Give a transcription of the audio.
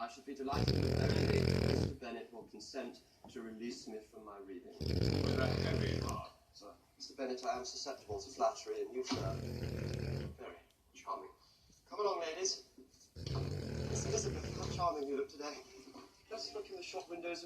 I should be delighted if verily Mr. Bennet will consent to release me from my reading. Was that heavy hard, sir? Mr. Bennet, I am susceptible to flattery, and you, sir, very charming. Come along, ladies. Miss Elizabeth, how charming you look today. Just look in the shop windows